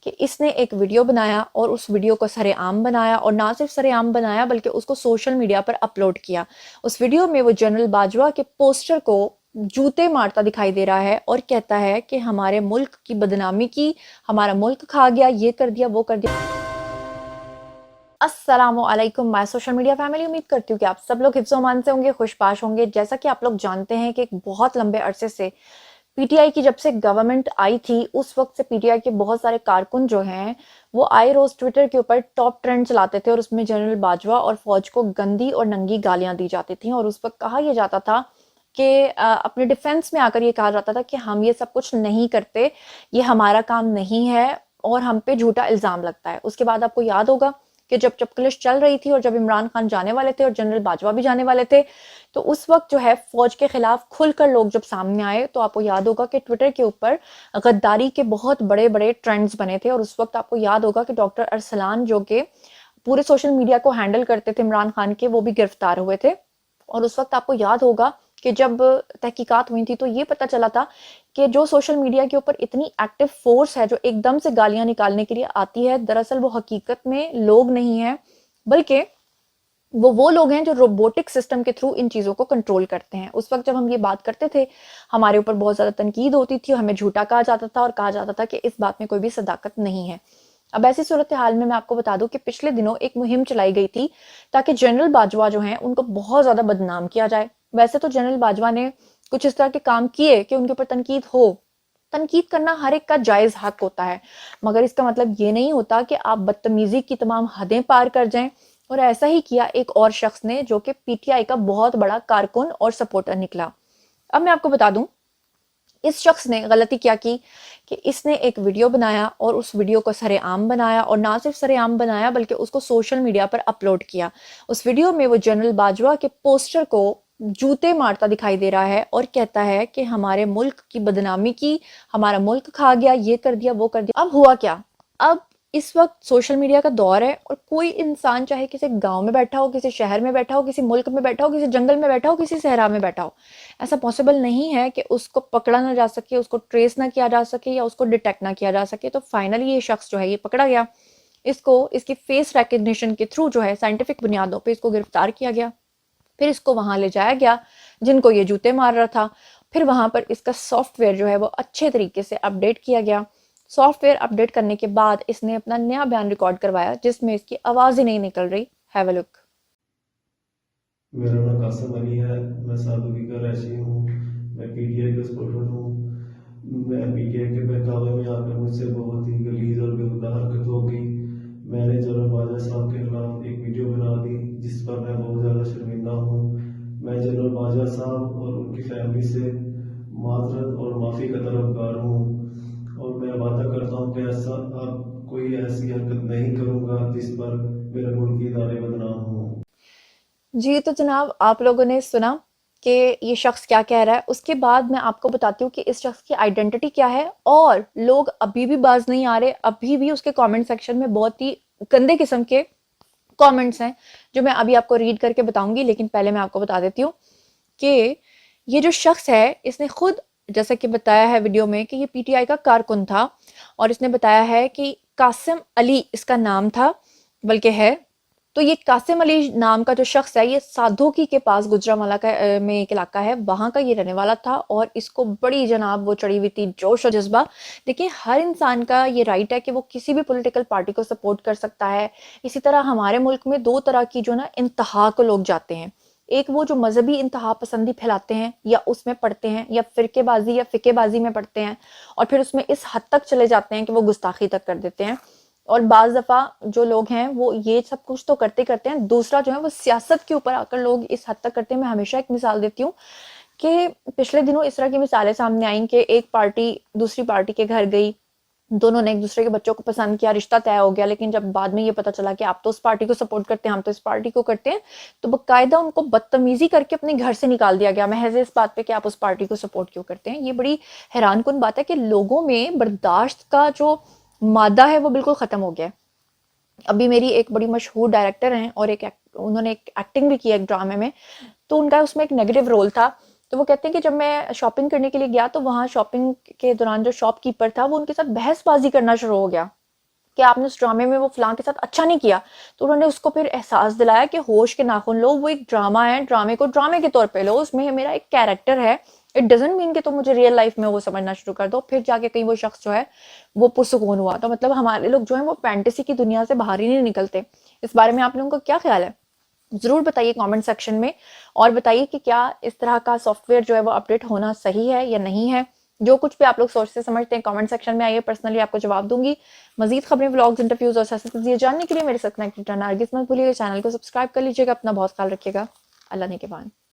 कि इसने एक वीडियो बनाया और उस वीडियो को सरेआम बनाया, और ना सिर्फ सरेआम बनाया बल्कि उसको सोशल मीडिया पर अपलोड किया। उस वीडियो में वो जनरल बाजवा के पोस्टर को जूते मारता दिखाई दे रहा है और कहता है कि हमारे मुल्क की बदनामी की, हमारा मुल्क खा गया, ये कर दिया, वो कर दिया। अस्सलामुअलैकुम माय सोशल मीडिया फैमिली, उम्मीद करती हूँ कि आप सब लोग हिफ्ज़ो अमान से होंगे, खुशबाश होंगे। जैसा कि आप लोग जानते हैं कि एक बहुत लंबे अरसे से पीटीआई की जब से गवर्नमेंट आई थी, उस वक्त से पीटीआई के बहुत सारे कारकुन जो हैं वो आए रोज ट्विटर के ऊपर टॉप ट्रेंड चलाते थे, और उसमें जनरल बाजवा और फौज को गंदी और नंगी गालियां दी जाती थी। और उस वक्त कहा यह जाता था कि अपने डिफेंस में आकर ये कहा जाता था कि हम ये सब कुछ नहीं करते, ये हमारा काम नहीं है, और हम पे झूठा इल्जाम लगता है। उसके बाद आपको याद होगा कि जब चपकलिश चल रही थी और जब इमरान खान जाने वाले थे और जनरल बाजवा भी जाने वाले थे, तो उस वक्त जो है फौज के खिलाफ खुलकर लोग जब सामने आए, तो आपको याद होगा कि ट्विटर के ऊपर गद्दारी के बहुत बड़े बड़े ट्रेंड्स बने थे। और उस वक्त आपको याद होगा कि डॉक्टर अरसलान, जो कि पूरे सोशल मीडिया को हैंडल करते थे इमरान खान के, वो भी गिरफ्तार हुए थे। और उस वक्त आपको याद होगा कि जब तहकीकात हुई थी तो ये पता चला था कि जो सोशल मीडिया के ऊपर इतनी एक्टिव फोर्स है जो एकदम से गालियां निकालने के लिए आती है, दरअसल वो हकीकत में लोग नहीं है, बल्कि वो लोग हैं जो रोबोटिक सिस्टम के थ्रू इन चीज़ों को कंट्रोल करते हैं। उस वक्त जब हम ये बात करते थे, हमारे ऊपर बहुत ज़्यादा तनकीद होती थी, हमें झूठा कहा जाता था और कहा जाता था कि इस बात में कोई भी सदाकत नहीं है। अब ऐसी सूरत हाल में मैं आपको बता दूं कि पिछले दिनों एक मुहिम चलाई गई थी ताकि जनरल बाजवा जो हैं उनको बहुत ज़्यादा बदनाम किया जाए। वैसे तो जनरल बाजवा ने कुछ इस तरह के काम किए कि उनके ऊपर तनकीद हो। तनकीद करना हर एक का जायज़ हक होता है, मगर इसका मतलब ये नहीं होता कि आप बदतमीजी की तमाम हदें पार कर जाएं। और ऐसा ही किया एक और शख्स ने, जो कि पीटीआई का बहुत बड़ा कारकुन और सपोर्टर निकला। अब मैं आपको बता दूं, इस शख्स ने गलती क्या की कि इसने एक वीडियो बनाया और उस वीडियो को सरेआम बनाया, और ना सिर्फ सरेआम बनाया बल्कि उसको सोशल मीडिया पर अपलोड किया। उस वीडियो में वो जनरल बाजवा के पोस्टर को जूते मारता दिखाई दे रहा है और कहता है कि हमारे मुल्क की बदनामी की, हमारा मुल्क खा गया, ये कर दिया, वो कर दिया। अब हुआ क्या, अब इस वक्त सोशल मीडिया का दौर है, और कोई इंसान चाहे किसी गांव में बैठा हो, किसी शहर में बैठा हो, किसी मुल्क में बैठा हो, किसी जंगल में बैठा हो, किसी सहरा में बैठा हो, ऐसा पॉसिबल नहीं है कि उसको पकड़ा ना जा सके, उसको ट्रेस ना किया जा सके या उसको डिटेक्ट ना किया जा सके। तो फाइनली ये शख्स जो है ये पकड़ा गया। इसको इसकी फेस रिकग्निशन के थ्रू जो है साइंटिफिक बुनियादों पे इसको गिरफ्तार किया गया। फिर इसको वहां ले जाया गया जिनको ये जूते मार रहा था। फिर वहां पर इसका सॉफ्टवेयर जो है वो अच्छे तरीके से अपडेट किया गया। सॉफ्टवेयर अपडेट करने के बाद इसने अपना नया बयान रिकॉर्ड करवाया जिसमें इसकी आवाज ही नहीं निकल रही। Have a look. मेरा नाम कासिम अली है। मैं सादुकी का रैशी हूँ। मैं पीटीआई का सपोर्टर हूँ। मैं पीटीआई के बहकावे में आकर मुझसे बहुत ही गलीज और बेहुदा हरकत हो गई। मैंने जनरल बाजवा साहब के खिलाफ एक वीडियो बना दी जिस पर मैं बहुत ज़्यादा शर्मिंदा हूँ। मैं जनरल बाजवा साहब और उनकी फैमिली से माजरत और माफ़ी का तलबगार हूँ, और मैं वादा करता हूँ कि ऐसा अब कोई ऐसी हरकत नहीं करूँगा जिस पर मेरे मुल्क की इदारे बदनाम हों। जी तो जनाब, आप लोगों ने सुना कि ये शख्स क्या कह रहा है। उसके बाद मैं आपको बताती हूँ कि इस शख्स की आइडेंटिटी क्या है, और लोग अभी भी बाज नहीं आ रहे। अभी भी उसके कमेंट सेक्शन में बहुत ही गंदे किस्म के कमेंट्स हैं जो मैं अभी आपको रीड करके बताऊंगी। लेकिन पहले मैं आपको बता देती हूँ कि ये जो शख्स है इसने खुद, जैसा कि बताया है वीडियो में, कि ये पीटीआई का कारकुन था, और इसने बताया है कि कासिम अली इसका नाम था, बल्कि है। तो ये कासिम अली नाम का जो शख्स है ये साधोकी के पास गुजरांवाला का में एक इलाका है, वहां का ये रहने वाला था। और इसको बड़ी जनाब वो चढ़ी हुई थी जोश और जज्बा। देखिए, हर इंसान का ये राइट है कि वो किसी भी पॉलिटिकल पार्टी को सपोर्ट कर सकता है। इसी तरह हमारे मुल्क में दो तरह की जो ना इंतहा को लोग जाते हैं। एक वो जो मजहबी इंतहा पसंदी फैलाते हैं या उसमें पढ़ते हैं, या फिरकेबाजी या फिकेबाजी में पढ़ते हैं, और फिर उसमें इस हद तक चले जाते हैं कि वो गुस्ताखी तक कर देते हैं। और बाज दफा जो लोग हैं वो ये सब कुछ तो करते करते हैं, दूसरा जो है वो सियासत के ऊपर आकर लोग इस हद तक करते हैं। मैं हमेशा एक मिसाल देती हूँ कि पिछले दिनों इस तरह की मिसालें सामने आई कि एक पार्टी दूसरी पार्टी के घर गई, दोनों ने एक दूसरे के बच्चों को पसंद किया, रिश्ता तय हो गया। लेकिन जब बाद में ये पता चला कि आप तो उस पार्टी को सपोर्ट करते हैं, हम तो इस पार्टी को करते हैं, तो बाकायदा उनको बदतमीजी करके अपने घर से निकाल दिया गया महज इस बात पे कि आप उस पार्टी को सपोर्ट क्यों करते हैं। ये बड़ी हैरान कुन बात है कि लोगों में बर्दाश्त का जो मादा है वो बिल्कुल खत्म हो गया है। अभी मेरी एक बड़ी मशहूर डायरेक्टर हैं और उन्होंने एक एक्टिंग भी की एक ड्रामे में, तो उनका उसमें एक नेगेटिव रोल था। तो वो कहते हैं कि जब मैं शॉपिंग करने के लिए गया तो वहां शॉपिंग के दौरान जो शॉपकीपर था वो उनके साथ बहसबाजी करना शुरू हो गया। कि आपने उस ड्रामे में वो फलां के साथ अच्छा नहीं किया, तो उन्होंने उसको फिर एहसास दिलाया कि होश के नाखून लो, वो एक ड्रामा है, ड्रामे को ड्रामे के तौर पे लो, उसमें मेरा एक कैरेक्टर है, इट डजेंट मीन कि तुम मुझे रियल लाइफ में वो समझना शुरू कर दो। फिर जाके कहीं वो शख्स जो है वो पुरसुकून हुआ। तो मतलब हमारे लोग जो है वो फैंटेसी की दुनिया से बाहर ही नहीं निकलते। इस बारे में आप लोगों का क्या ख्याल है, जरूर बताइए कमेंट सेक्शन में। और बताइए कि क्या इस तरह का सॉफ्टवेयर जो है वो अपडेट होना सही है या नहीं है। जो कुछ भी आप लोग सोचते समझते हैं कमेंट सेक्शन में आइए, पर्सनली आपको जवाब दूंगी। मजीद खबरें, व्लॉग्स, इंटरव्यूज और सियासत जानने के लिए मेरे साथ कनेक्टेड रहना हरगिज़ मत भूलिएगा। चैनल को सब्सक्राइब कर लीजिएगा। अपना बहुत ख्याल रखिएगा। अल्लाह ने के बाद।